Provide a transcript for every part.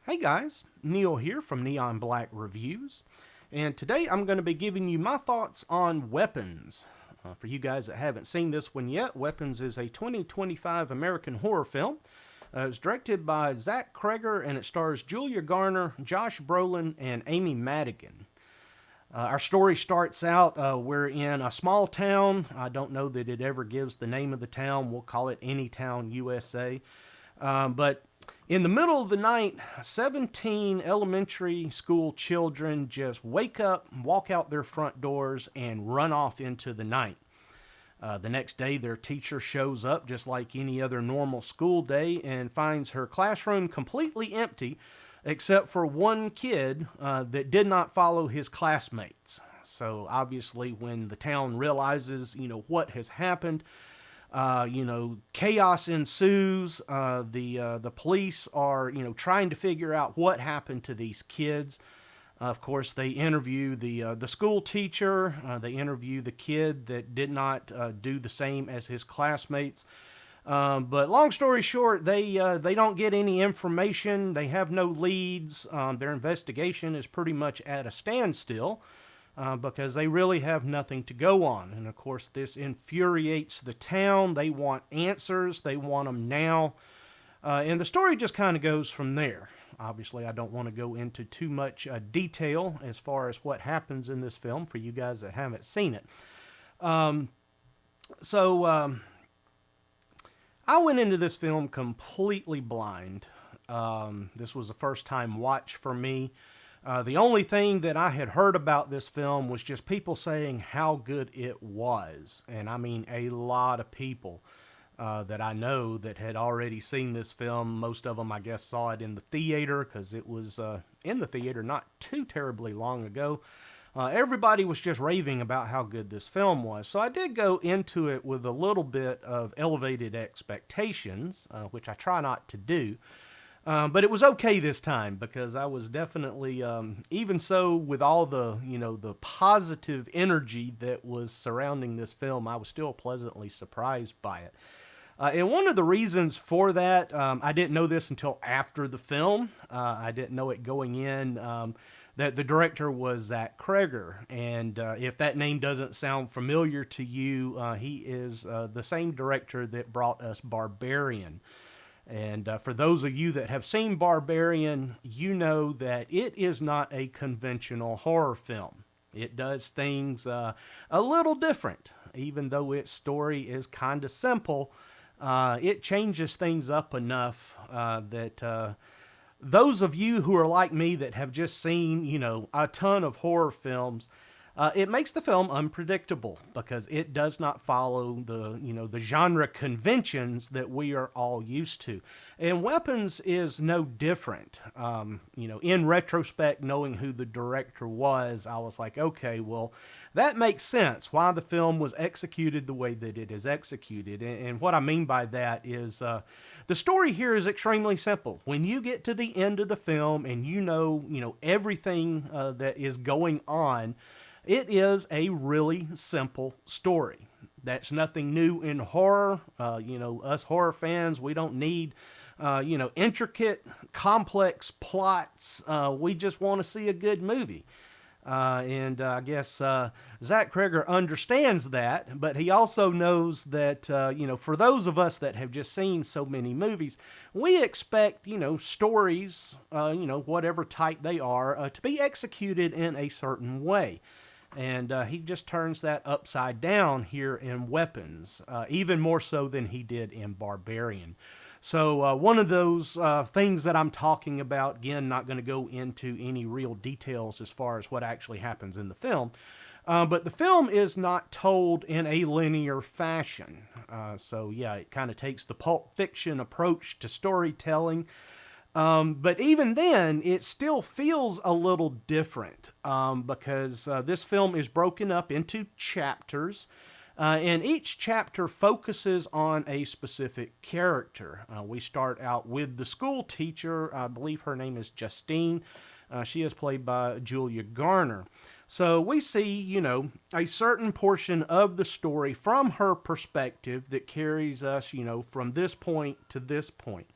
Hey guys, Neil here from Neon Black Reviews, and today I'm going to be giving you my thoughts on Weapons. For you guys that haven't seen this one yet, Weapons is a 2025 American horror film. It's directed by Zach Cregger and it stars Julia Garner, Josh Brolin, and Amy Madigan. Our story starts out, we're in a small town. I don't know that it ever gives the name of the town. We'll call it Anytown, USA. But in the middle of the night, 17 elementary school children just wake up, walk out their front doors, and run off into the night. The next day, their teacher shows up just like any other normal school day and finds her classroom completely empty except for one kid that did not follow his classmates. So obviously, when the town realizes, what has happened, chaos ensues. The police are, trying to figure out what happened to these kids. Of course, they interview the school teacher. They interview the kid that did not do the same as his classmates. But long story short, they don't get any information. They have no leads. Their investigation is pretty much at a standstill. Because they really have nothing to go on. And of course, this infuriates the town. They want answers. They want them now. And the story just kind of goes from there. Obviously, I don't want to go into too much detail as far as what happens in this film for you guys that haven't seen it. So I went into this film completely blind. This was a first-time watch for me. The only thing that I had heard about this film was just people saying how good it was. And I mean a lot of people that I know that had already seen this film. Most of them, I guess, saw it in the theater because it was in the theater not too terribly long ago. Everybody was just raving about how good this film was. So I did go into it with a little bit of elevated expectations, which I try not to do. But it was okay this time because I was definitely, even so, with all the, the positive energy that was surrounding this film, I was still pleasantly surprised by it. And one of the reasons for that, I didn't know this until after the film. I didn't know it going in, that the director was Zach Cregger. And if that name doesn't sound familiar to you, he is the same director that brought us Barbarian. And for those of you that have seen Barbarian, you know that it is not a conventional horror film. It does things a little different. Even though its story is kind of simple, it changes things up enough that those of you who are like me that have just seen, a ton of horror films, it makes the film unpredictable because it does not follow the genre conventions that we are all used to. And Weapons is no different. In retrospect, knowing who the director was, I was like, okay, well, that makes sense why the film was executed the way that it is executed. And what I mean by that is the story here is extremely simple. When you get to the end of the film and you know everything that is going on, it is a really simple story. That's nothing new in horror. Us horror fans, we don't need, intricate, complex plots. We just want to see a good movie. And I guess Zach Cregger understands that, but he also knows that, for those of us that have just seen so many movies, we expect, stories, whatever type they are, to be executed in a certain way. And he just turns that upside down here in Weapons, even more so than he did in Barbarian. So one of those things that I'm talking about, again, not going to go into any real details as far as what actually happens in the film, but the film is not told in a linear fashion. So yeah, it kind of takes the Pulp Fiction approach to storytelling. But even then, it still feels a little different because this film is broken up into chapters, and each chapter focuses on a specific character. We start out with the school teacher. I believe her name is Justine. She is played by Julia Garner. So we see, a certain portion of the story from her perspective that carries us, from this point to this point.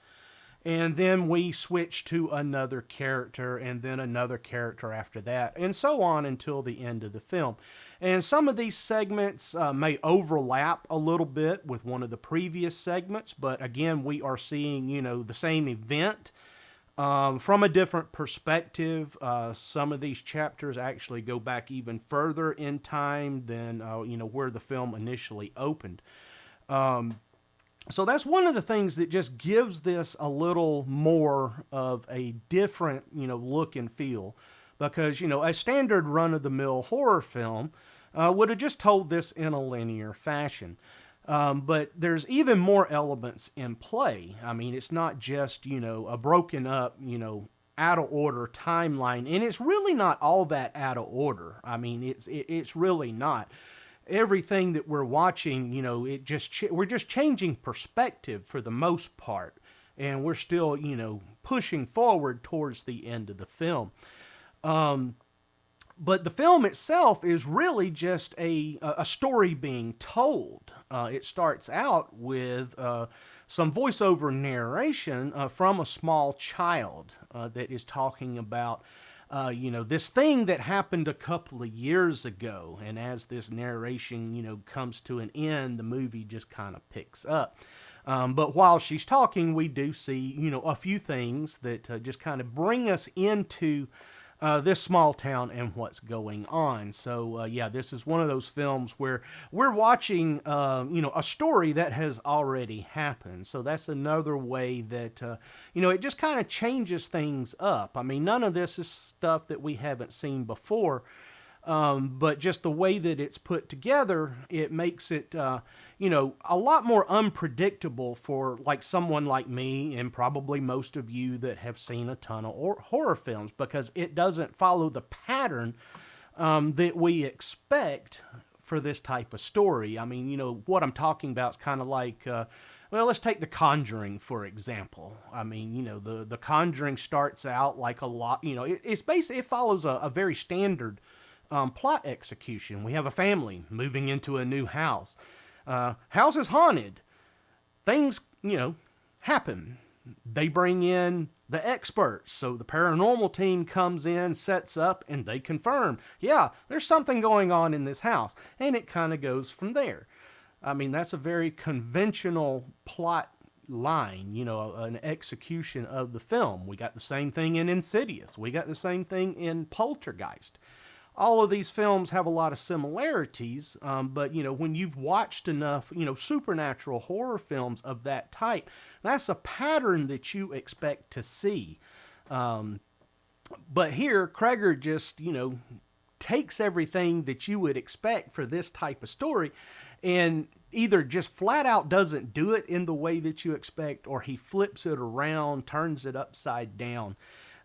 And then we switch to another character, and then another character after that, and so on until the end of the film. And some of these segments may overlap a little bit with one of the previous segments, but again, we are seeing, the same event from a different perspective. Some of these chapters actually go back even further in time than, where the film initially opened. So that's one of the things that just gives this a little more of a different, look and feel. Because, a standard run-of-the-mill horror film would have just told this in a linear fashion. But there's even more elements in play. I mean, it's not just, a broken up, out of order timeline. And it's really not all that out of order. I mean, it's really not. Everything that we're watching, we're just changing perspective for the most part, and we're still, pushing forward towards the end of the film. But the film itself is really just a story being told. It starts out with some voiceover narration from a small child that is talking about this thing that happened a couple of years ago. And as this narration, comes to an end, the movie just kind of picks up. But while she's talking, we do see, a few things that just kind of bring us into this small town and what's going on. So, this is one of those films where we're watching, a story that has already happened. So that's another way that, it just kind of changes things up. I mean, none of this is stuff that we haven't seen before. But just the way that it's put together, it makes it, a lot more unpredictable for like someone like me and probably most of you that have seen a ton of horror films, because it doesn't follow the pattern that we expect for this type of story. I mean, what I'm talking about is kind of like, well, let's take The Conjuring, for example. I mean, the Conjuring starts out like a lot, it's basically, it follows a very standard plot execution. We have a family moving into a new house. House is haunted. Things, happen. They bring in the experts. So the paranormal team comes in, sets up, and they confirm, yeah, there's something going on in this house. And it kind of goes from there. I mean, that's a very conventional plot line, an execution of the film. We got the same thing in Insidious. We got the same thing in Poltergeist. All of these films have a lot of similarities, but, when you've watched enough, supernatural horror films of that type, that's a pattern that you expect to see. But here, Cregger just, takes everything that you would expect for this type of story and either just flat out doesn't do it in the way that you expect, or he flips it around, turns it upside down.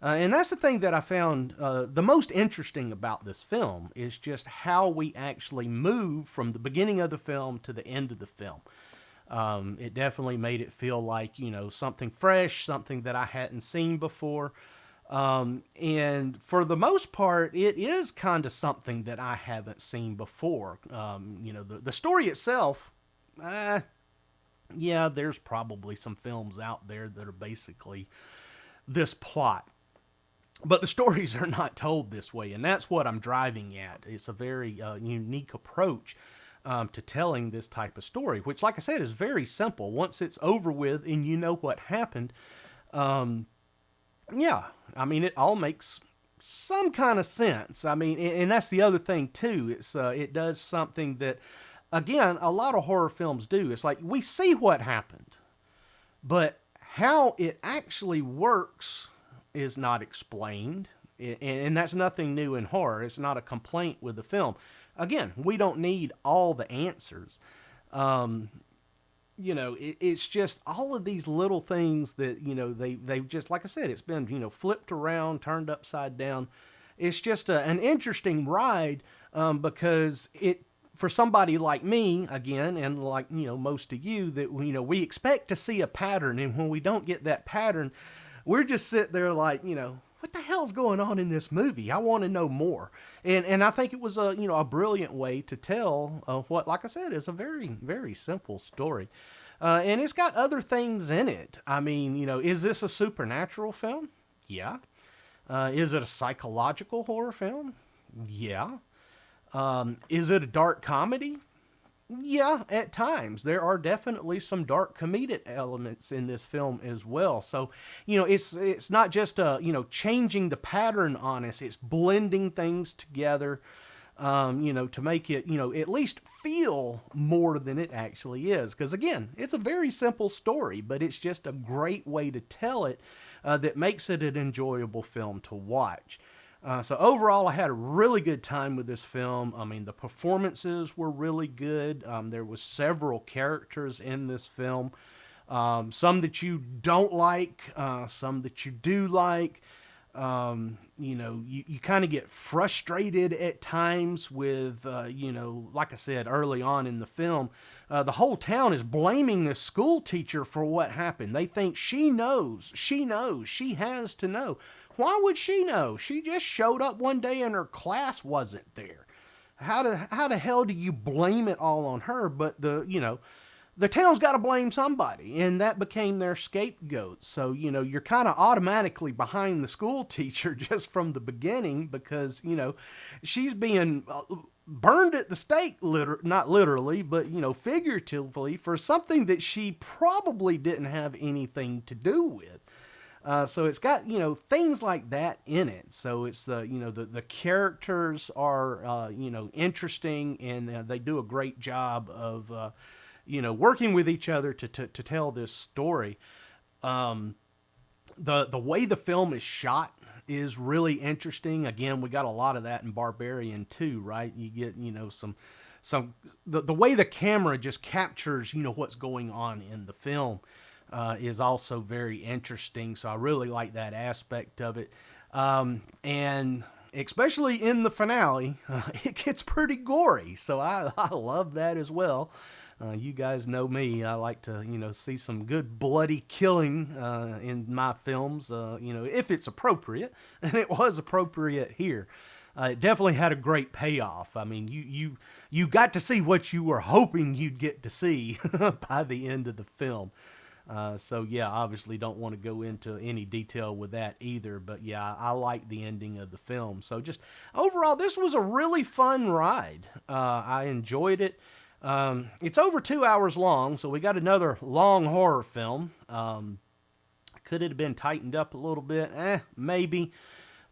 And that's the thing that I found the most interesting about this film, is just how we actually move from the beginning of the film to the end of the film. It definitely made it feel like, something fresh, something that I hadn't seen before. And for the most part, it is kind of something that I haven't seen before. The story itself, there's probably some films out there that are basically this plot. But the stories are not told this way, and that's what I'm driving at. It's a very unique approach to telling this type of story, which, like I said, is very simple. Once it's over with and you know what happened, I mean, it all makes some kind of sense. I mean, and that's the other thing, too. It does something that, again, a lot of horror films do. It's like, we see what happened, but how it actually works is not explained, and that's nothing new in horror. It's not a complaint with the film. Again, we don't need all the answers. It's just all of these little things that, they've just, like I said, it's been, flipped around, turned upside down. It's just an interesting ride, because for somebody like me, again, and like, most of you, that, we expect to see a pattern, and when we don't get that pattern, we're just sitting there like, what the hell's going on in this movie? I want to know more. And I think it was a brilliant way to tell what, like I said, is a very, very simple story. And it's got other things in it. I mean, is this a supernatural film? Yeah. Is it a psychological horror film? Yeah. Is it a dark comedy? Yeah, at times. There are definitely some dark comedic elements in this film as well. So, it's not just changing the pattern on us. It's blending things together, to make it, at least feel more than it actually is. Because again, it's a very simple story, but it's just a great way to tell it that makes it an enjoyable film to watch. So overall, I had a really good time with this film. I mean, the performances were really good. There was several characters in this film, some that you don't like, some that you do like. You kind of get frustrated at times with, like I said early on in the film, the whole town is blaming the school teacher for what happened. They think she knows, she has to know. Why would she know? She just showed up one day and her class wasn't there. How the hell do you blame it all on her? But the town's got to blame somebody, and that became their scapegoat. So, you're kind of automatically behind the school teacher just from the beginning because, she's being burned at the stake, not literally, but, figuratively for something that she probably didn't have anything to do with. So it's got, things like that in it. So it's the characters are, interesting, and they do a great job of, working with each other to tell this story. The way the film is shot is really interesting. Again, we got a lot of that in Barbarian too, right? You get, the way the camera just captures, what's going on in the film. Is also very interesting. So I really like that aspect of it. And especially in the finale, it gets pretty gory. So I love that as well. You guys know me. I like to, see some good bloody killing in my films, if it's appropriate. And it was appropriate here. It definitely had a great payoff. I mean, you got to see what you were hoping you'd get to see by the end of the film. So yeah, obviously don't want to go into any detail with that either, but yeah, I like the ending of the film. So just overall, this was a really fun ride. I enjoyed it. It's over 2 hours long, so we got another long horror film. Could it have been tightened up a little bit? Maybe.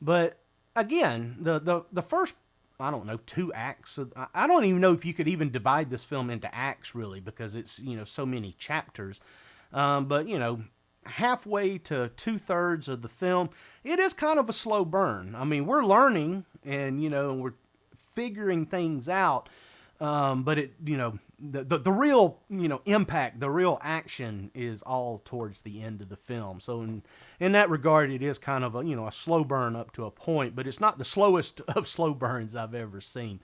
But again, the first, I don't know, 2 acts. I don't even know if you could even divide this film into acts really, because it's, so many chapters. But, halfway to 2/3 of the film, it is kind of a slow burn. I mean, we're learning and, we're figuring things out. But it, the real, impact, the real action is all towards the end of the film. So in that regard, it is kind of a slow burn up to a point, but it's not the slowest of slow burns I've ever seen.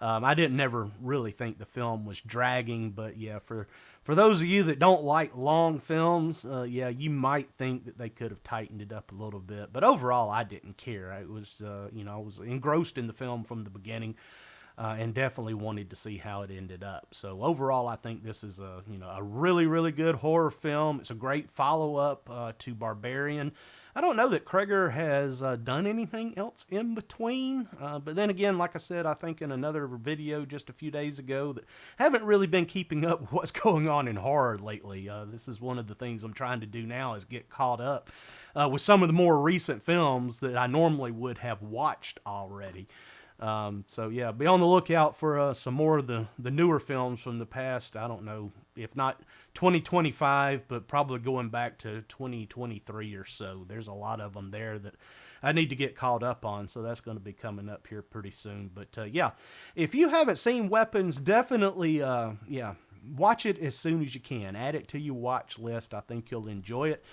I didn't never really think the film was dragging, but yeah, for those of you that don't like long films, yeah, you might think that they could have tightened it up a little bit. But overall, I didn't care. It was, I was engrossed in the film from the beginning, and definitely wanted to see how it ended up. So overall, I think this is a really, really good horror film. It's a great follow-up to Barbarian. I don't know that Cregger has done anything else in between, but then again, like I said, I think in another video just a few days ago, that haven't really been keeping up with what's going on in horror lately. This is one of the things I'm trying to do now, is get caught up with some of the more recent films that I normally would have watched already. So yeah, be on the lookout for some more of the newer films from the past. I don't know, if not 2025, but probably going back to 2023 or so. There's a lot of them there that I need to get caught up on, so that's going to be coming up here pretty soon. But yeah, if you haven't seen Weapons, definitely yeah, watch it as soon as you can. Add it to your watch list. I think you'll enjoy it.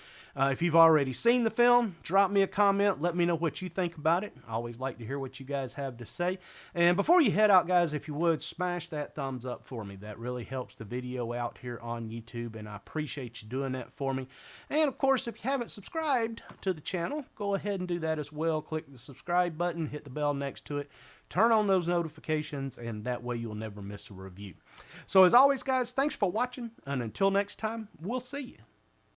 If you've already seen the film, drop me a comment. Let me know what you think about it. I always like to hear what you guys have to say. And before you head out, guys, if you would, smash that thumbs up for me. That really helps the video out here on YouTube, and I appreciate you doing that for me. And, of course, if you haven't subscribed to the channel, go ahead and do that as well. Click the subscribe button, hit the bell next to it. turn on those notifications, and that way you'll never miss a review. So as always, guys, thanks for watching, and until next time, we'll see you.